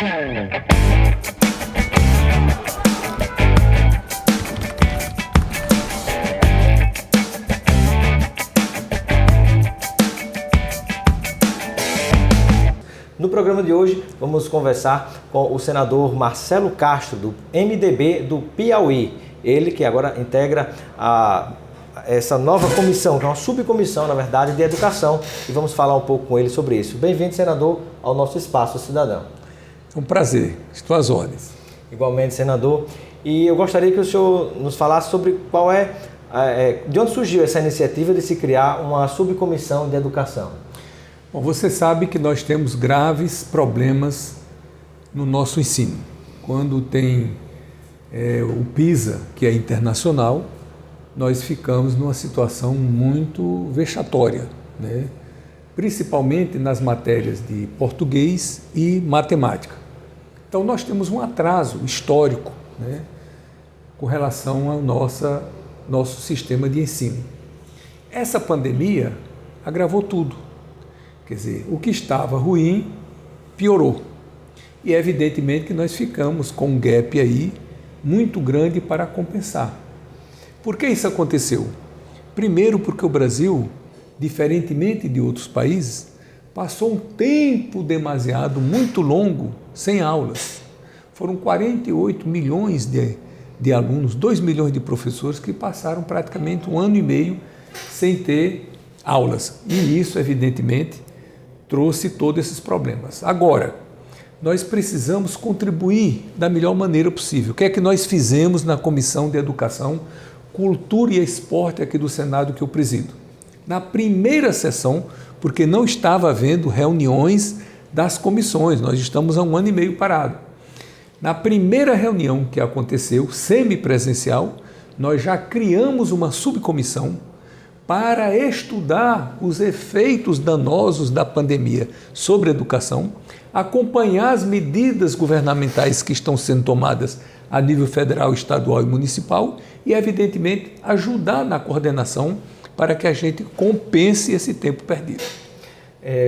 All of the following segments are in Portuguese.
No programa de hoje, vamos conversar com o senador Marcelo Castro, do MDB do Piauí. Ele que agora integra essa nova comissão, que é uma subcomissão, na verdade, de educação. E vamos falar um pouco com ele sobre isso. Bem-vindo, senador, ao nosso Espaço Cidadão. É um prazer, estou às ordens. Igualmente, senador. E eu gostaria que o senhor nos falasse sobre qual de onde surgiu essa iniciativa de se criar uma subcomissão de educação. Bom, você sabe que nós temos graves problemas no nosso ensino. Quando tem o PISA, que é internacional, nós ficamos numa situação muito vexatória, né? Principalmente nas matérias de português e matemática. Então nós temos um atraso histórico, né, com relação ao nosso sistema de ensino. Essa pandemia agravou tudo. Quer dizer, o que estava ruim piorou. E é evidentemente que nós ficamos com um gap aí muito grande para compensar. Por que isso aconteceu? Primeiro porque o Brasil, diferentemente de outros países, passou um tempo demasiado, muito longo, sem aulas. Foram 48 milhões de alunos, 2 milhões de professores que passaram praticamente 1 ano e meio sem ter aulas. E isso, evidentemente, trouxe todos esses problemas. Agora, nós precisamos contribuir da melhor maneira possível. O que é que nós fizemos na Comissão de Educação, Cultura e Esporte aqui do Senado que eu presido? Na primeira sessão, porque não estava havendo reuniões das comissões, nós estamos há 1 ano e meio parado. Na primeira reunião que aconteceu, semipresencial, nós já criamos uma subcomissão para estudar os efeitos danosos da pandemia sobre a educação, acompanhar as medidas governamentais que estão sendo tomadas a nível federal, estadual e municipal e, evidentemente, ajudar na coordenação para que a gente compense esse tempo perdido.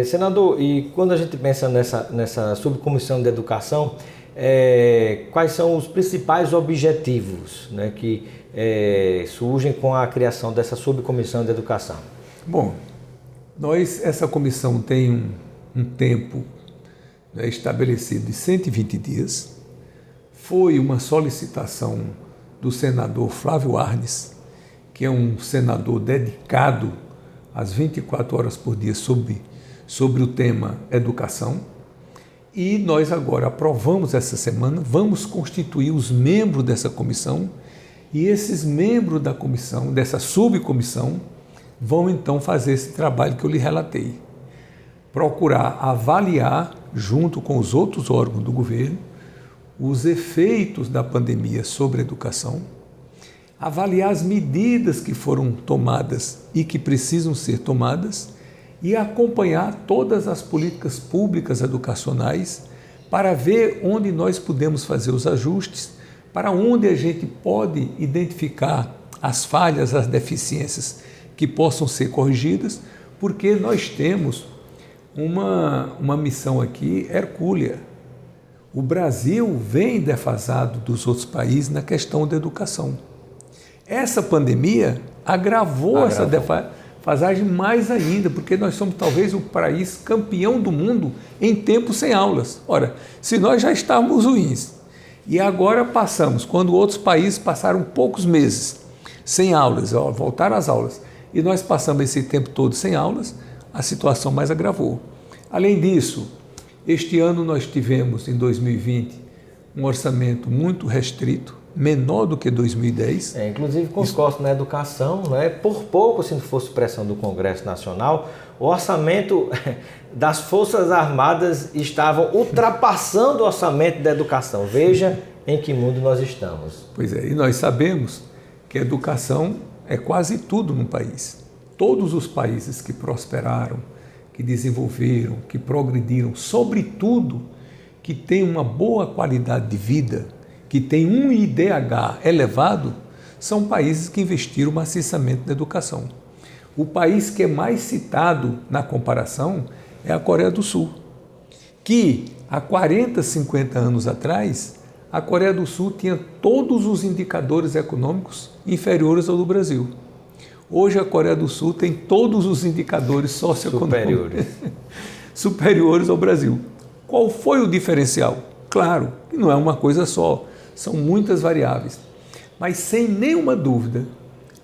Senador, e quando a gente pensa nessa subcomissão de educação, quais são os principais objetivos, né, que surgem com a criação dessa subcomissão de educação? Bom, essa comissão tem um tempo, né, estabelecido de 120 dias. Foi uma solicitação do senador Flávio Arnes, que é um senador dedicado às 24 horas por dia sobre o tema educação. E nós agora aprovamos essa semana, vamos constituir os membros dessa comissão e esses membros da comissão, dessa subcomissão, vão então fazer esse trabalho que eu lhe relatei. Procurar avaliar, junto com os outros órgãos do governo, os efeitos da pandemia sobre a educação, avaliar as medidas que foram tomadas e que precisam ser tomadas e acompanhar todas as políticas públicas educacionais para ver onde nós podemos fazer os ajustes, para onde a gente pode identificar as falhas, as deficiências que possam ser corrigidas, porque nós temos uma missão aqui hercúlea. O Brasil vem defasado dos outros países na questão da educação. Essa pandemia agravou essa defasagem mais ainda, porque nós somos talvez o país campeão do mundo em tempo sem aulas. Ora, se nós já estávamos ruins e agora passamos, quando outros países passaram poucos meses sem aulas, voltaram às aulas, e nós passamos esse tempo todo sem aulas, a situação mais agravou. Além disso, este ano nós tivemos, em 2020, um orçamento muito restrito, menor do que 2010. Inclusive com os costos na educação, né? Por pouco, se não fosse pressão do Congresso Nacional, o orçamento das Forças Armadas estavam ultrapassando o orçamento da educação. Veja em que mundo nós estamos. Pois é, e nós sabemos que a educação é quase tudo no país. Todos os países que prosperaram, que desenvolveram, que progrediram, sobretudo que têm uma boa qualidade de vida, que têm um IDH elevado, são países que investiram maciçamente na educação. O país que é mais citado na comparação é a Coreia do Sul, que Há 40, 50 anos atrás, a Coreia do Sul tinha todos os indicadores econômicos inferiores ao do Brasil. Hoje a Coreia do Sul tem todos os indicadores socioeconômicos superiores ao Brasil. Qual foi o diferencial? Claro, que não é uma coisa só, são muitas variáveis. Mas sem nenhuma dúvida,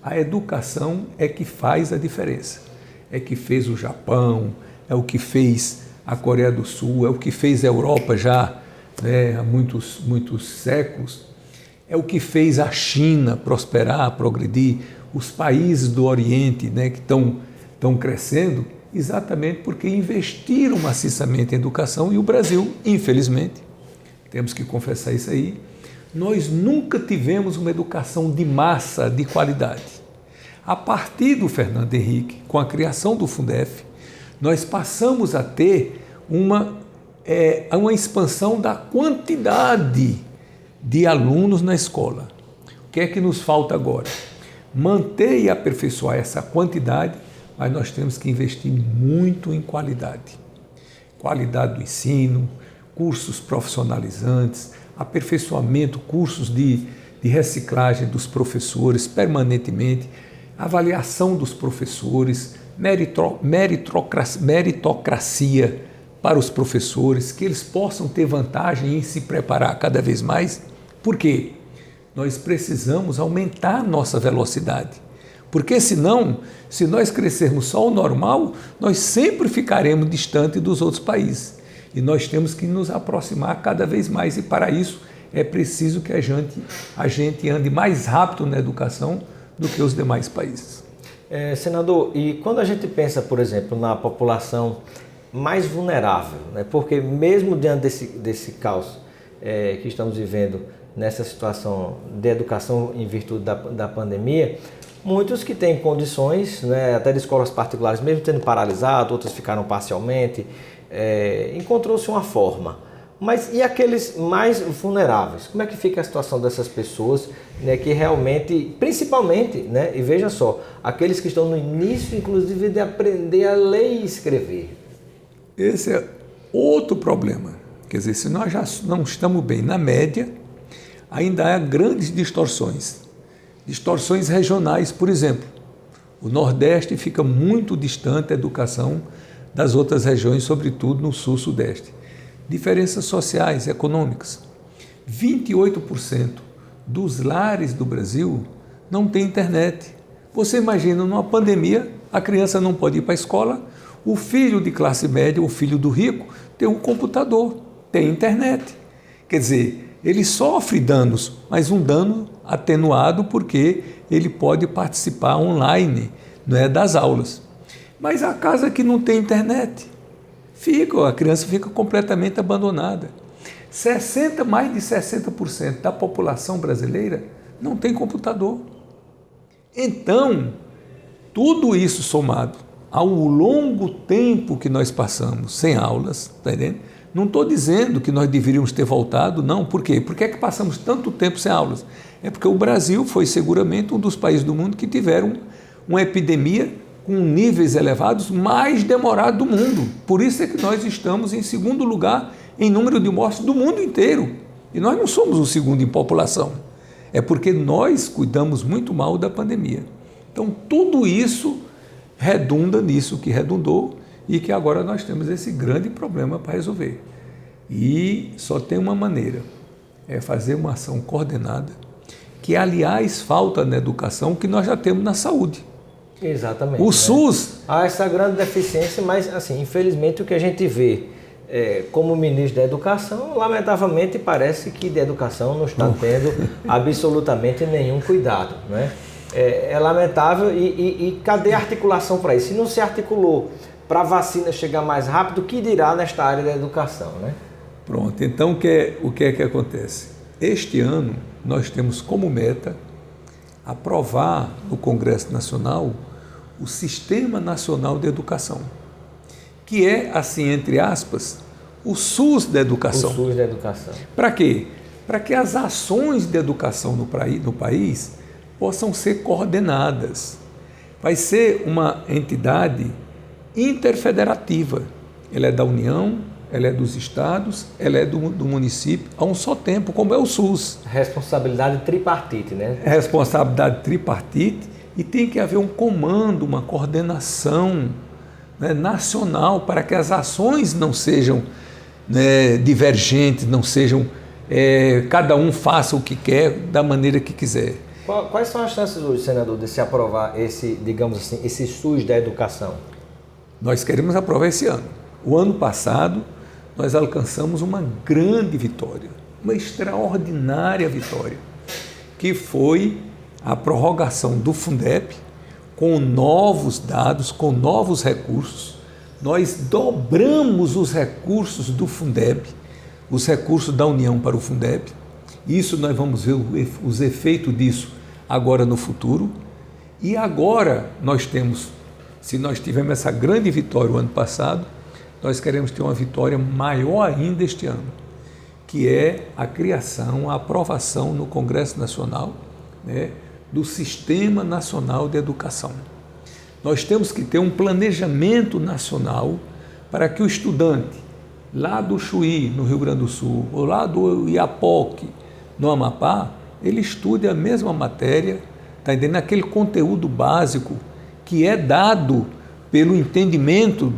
a educação é que faz a diferença. É que fez o Japão, é o que fez a Coreia do Sul, é o que fez a Europa já há muitos séculos, é o que fez a China prosperar, progredir, os países do Oriente que estão crescendo, exatamente porque investiram maciçamente em educação. E o Brasil, infelizmente, temos que confessar isso aí, nós nunca tivemos uma educação de massa, de qualidade. A partir do Fernando Henrique, com a criação do Fundef, nós passamos a ter uma expansão da quantidade de alunos na escola. O que é que nos falta agora? Manter e aperfeiçoar essa quantidade, mas nós temos que investir muito em qualidade. Qualidade do ensino, cursos profissionalizantes, aperfeiçoamento, cursos de reciclagem dos professores permanentemente, avaliação dos professores, meritocracia para os professores, que eles possam ter vantagem em se preparar cada vez mais. Por quê? Nós precisamos aumentar nossa velocidade, porque senão, se nós crescermos só o normal, nós sempre ficaremos distante dos outros países. E nós temos que nos aproximar cada vez mais, e para isso é preciso que a gente ande mais rápido na educação do que os demais países. Senador, e quando a gente pensa, por exemplo, na população mais vulnerável, porque mesmo diante desse caos que estamos vivendo nessa situação de educação em virtude da pandemia, muitos que têm condições, até de escolas particulares, mesmo tendo paralisado, outros ficaram parcialmente, encontrou-se uma forma. Mas e aqueles mais vulneráveis? Como é que fica a situação dessas pessoas, que realmente, principalmente, e veja só, aqueles que estão no início, inclusive, de aprender a ler e escrever? Esse é outro problema. Quer dizer, se nós já não estamos bem na média, ainda há grandes distorções. Distorções regionais, por exemplo. O Nordeste fica muito distante da educação das outras regiões, sobretudo no Sul-Sudeste. Diferenças sociais, econômicas. 28% dos lares do Brasil não tem internet. Você imagina, numa pandemia, a criança não pode ir para a escola, o filho de classe média, o filho do rico, tem um computador, tem internet. Quer dizer, ele sofre danos, mas um dano atenuado porque ele pode participar online, das aulas. Mas a casa que não tem internet, a criança fica completamente abandonada. Mais de 60% da população brasileira não tem computador. Então, tudo isso somado ao longo tempo que nós passamos sem aulas, está entendendo? Não estou dizendo que nós deveríamos ter voltado, não. Por quê? Por que é que passamos tanto tempo sem aulas? É porque o Brasil foi seguramente um dos países do mundo que tiveram uma epidemia com níveis elevados mais demorado do mundo. Por isso é que nós estamos em segundo lugar em número de mortes do mundo inteiro. E nós não somos o segundo em população. É porque nós cuidamos muito mal da pandemia. Então, tudo isso redunda nisso que redundou e que agora nós temos esse grande problema para resolver. E só tem uma maneira, é fazer uma ação coordenada, que aliás falta na educação, que nós já temos na saúde. Exatamente. O SUS... Há essa grande deficiência, mas assim, infelizmente o que a gente vê como ministro da Educação, lamentavelmente parece que de educação não está tendo absolutamente nenhum cuidado, É lamentável e cadê a articulação para isso? Se não se articulou para a vacina chegar mais rápido, o que dirá nesta área da educação, Pronto, então o que é que acontece? Este ano nós temos como meta aprovar no Congresso Nacional o Sistema Nacional de Educação, que é, assim, entre aspas, o SUS da educação. O SUS da educação. Para quê? Para que as ações de educação no país possam ser coordenadas. Vai ser uma entidade interfederativa. Ela é da União, ela é dos estados, ela é do município, a um só tempo, como é o SUS. Responsabilidade tripartite, né? Responsabilidade tripartite, e tem que haver um comando, uma coordenação, né, nacional, para que as ações não sejam, né, divergentes, não sejam, cada um faça o que quer, da maneira que quiser. Quais são as chances hoje, senador, de se aprovar esse, digamos assim, esse SUS da educação? Nós queremos aprovar esse ano. O ano passado, nós alcançamos uma grande vitória, uma extraordinária vitória, que foi a prorrogação do Fundeb, com novos dados, com novos recursos. Nós dobramos os recursos do Fundeb, os recursos da União para o Fundeb. Isso nós vamos ver os efeitos disso agora no futuro. E agora nós temos, se nós tivemos essa grande vitória o ano passado, nós queremos ter uma vitória maior ainda este ano, que é a criação, a aprovação no Congresso Nacional, né, do Sistema Nacional de Educação. Nós temos que ter um planejamento nacional para que o estudante lá do Chuí, no Rio Grande do Sul, ou lá do Iapoque, no Amapá, ele estude a mesma matéria, está entendendo? Aquele conteúdo básico que é dado pelo entendimento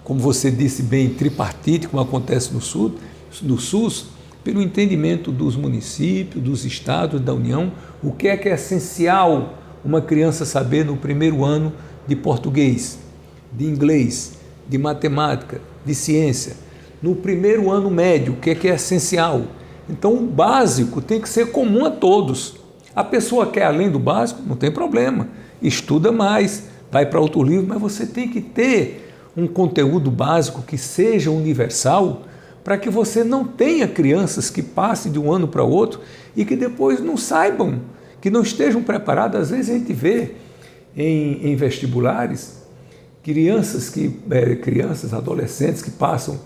como você disse bem, tripartite, como acontece no SUS, pelo entendimento dos municípios, dos estados, da União, o que é essencial uma criança saber no primeiro ano de português, de inglês, de matemática, de ciência. No primeiro ano médio, o que é essencial? Então, o básico tem que ser comum a todos. A pessoa quer além do básico, não tem problema, estuda mais, vai para outro livro, mas você tem que ter um conteúdo básico que seja universal, para que você não tenha crianças que passem de um ano para outro e que depois não saibam, que não estejam preparadas. Às vezes a gente vê em vestibulares crianças, adolescentes que passam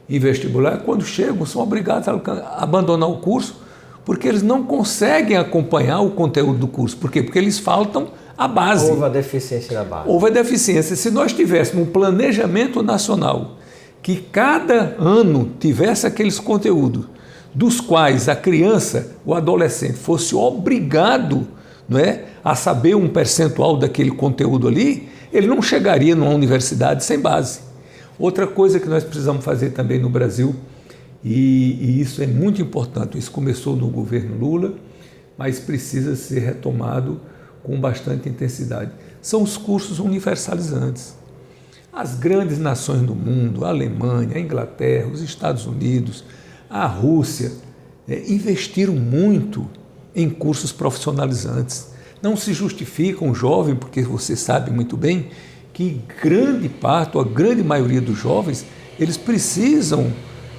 em vestibular, quando chegam são obrigados a abandonar o curso porque eles não conseguem acompanhar o conteúdo do curso. Por quê? Porque eles faltam a base. Houve a deficiência da base. Houve a deficiência. Se nós tivéssemos um planejamento nacional que cada ano tivesse aqueles conteúdos, dos quais a criança, o adolescente, fosse obrigado, não é, a saber um percentual daquele conteúdo ali, ele não chegaria numa universidade sem base. Outra coisa que nós precisamos fazer também no Brasil, e isso é muito importante, isso começou no governo Lula, mas precisa ser retomado com bastante intensidade, são os cursos universalizantes. As grandes nações do mundo, a Alemanha, a Inglaterra, os Estados Unidos, a Rússia, investiram muito em cursos profissionalizantes. Não se justifica um jovem, porque você sabe muito bem que grande parte, ou a grande maioria dos jovens, eles precisam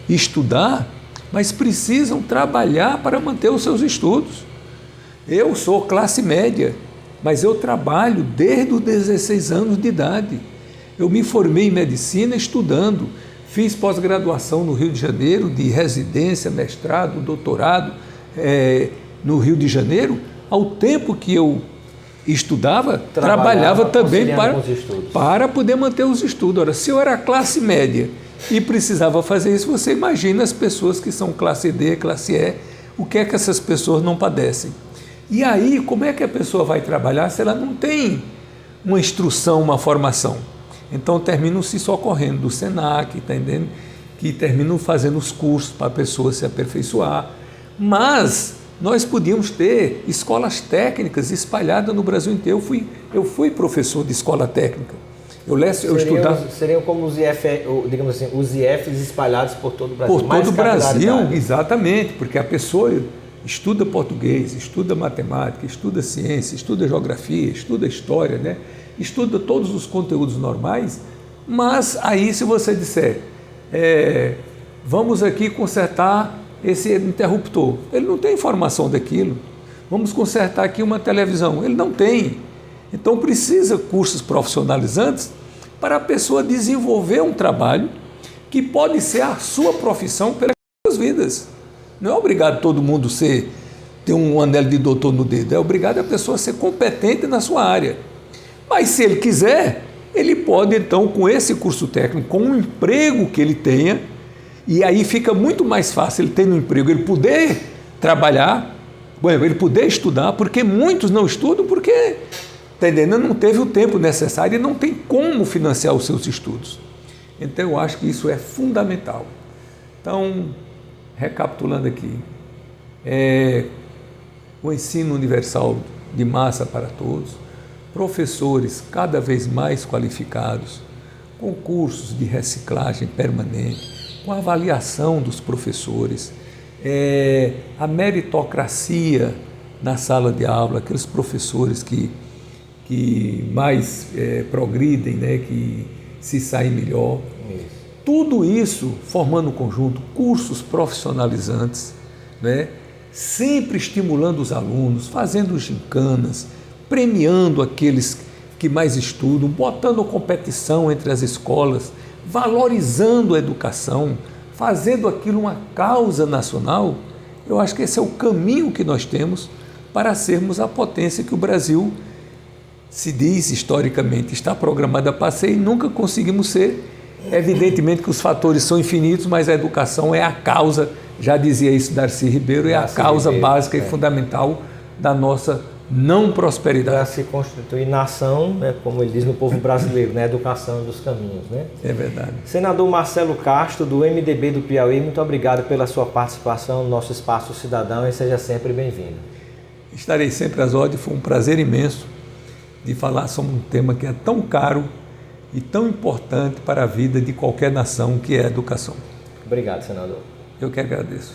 estudar, mas precisam trabalhar para manter os seus estudos. Eu sou classe média, mas eu trabalho desde os 16 anos de idade. Eu me formei em medicina estudando, fiz pós-graduação no Rio de Janeiro, de residência, mestrado, doutorado no Rio de Janeiro. Ao tempo que eu estudava, trabalhava também para poder manter os estudos. Ora, se eu era classe média e precisava fazer isso, você imagina as pessoas que são classe D, classe E, o que é que essas pessoas não padecem. E aí, como é que a pessoa vai trabalhar se ela não tem uma instrução, uma formação? Então terminam se socorrendo do SENAC, tá entendendo? Que terminam fazendo os cursos para a pessoa se aperfeiçoar. Mas nós podíamos ter escolas técnicas espalhadas no Brasil inteiro. Eu fui professor de escola técnica. Eu estudava. Seriam como os digamos assim, os IFs espalhados por todo o Brasil. Por todo o Brasil, exatamente, porque a pessoa estuda português, estuda matemática, estuda ciência, estuda geografia, estuda história, né? Estuda todos os conteúdos normais, mas aí se você disser, vamos aqui consertar esse interruptor, ele não tem informação daquilo. Vamos consertar aqui uma televisão, ele não tem. Então precisa cursos profissionalizantes para a pessoa desenvolver um trabalho que pode ser a sua profissão pelas suas vidas. Não é obrigado todo mundo ter um anel de doutor no dedo, é obrigado a pessoa ser competente na sua área. Mas se ele quiser, ele pode então, com esse curso técnico, com o emprego que ele tenha, e aí fica muito mais fácil ele ter um emprego, ele poder trabalhar, ele poder estudar, porque muitos não estudam porque, tá entendendo, não teve o tempo necessário e não tem como financiar os seus estudos. Então eu acho que isso é fundamental. Então, recapitulando aqui, o ensino universal de massa para todos, professores cada vez mais qualificados, com cursos de reciclagem permanente, com avaliação dos professores, a meritocracia na sala de aula, aqueles professores que mais progridem, né, que se saem melhor. Isso. Tudo isso formando um conjunto, cursos profissionalizantes, né, sempre estimulando os alunos, fazendo gincanas, premiando aqueles que mais estudam, botando competição entre as escolas, valorizando a educação, fazendo aquilo uma causa nacional. Eu acho que esse é o caminho que nós temos para sermos a potência que o Brasil se diz historicamente está programada para ser e nunca conseguimos ser. Evidentemente que os fatores são infinitos, mas a educação é a causa, já dizia isso Darcy Ribeiro, é a causa básica e fundamental da nossa não prosperidade. Para se constituir nação, né, como ele diz no povo brasileiro, né, educação dos caminhos. Né? É verdade. Senador Marcelo Castro, do MDB do Piauí, muito obrigado pela sua participação no nosso Espaço Cidadão e seja sempre bem-vindo. Estarei sempre às ordens, foi um prazer imenso de falar sobre um tema que é tão caro e tão importante para a vida de qualquer nação, que é a educação. Obrigado, senador. Eu que agradeço.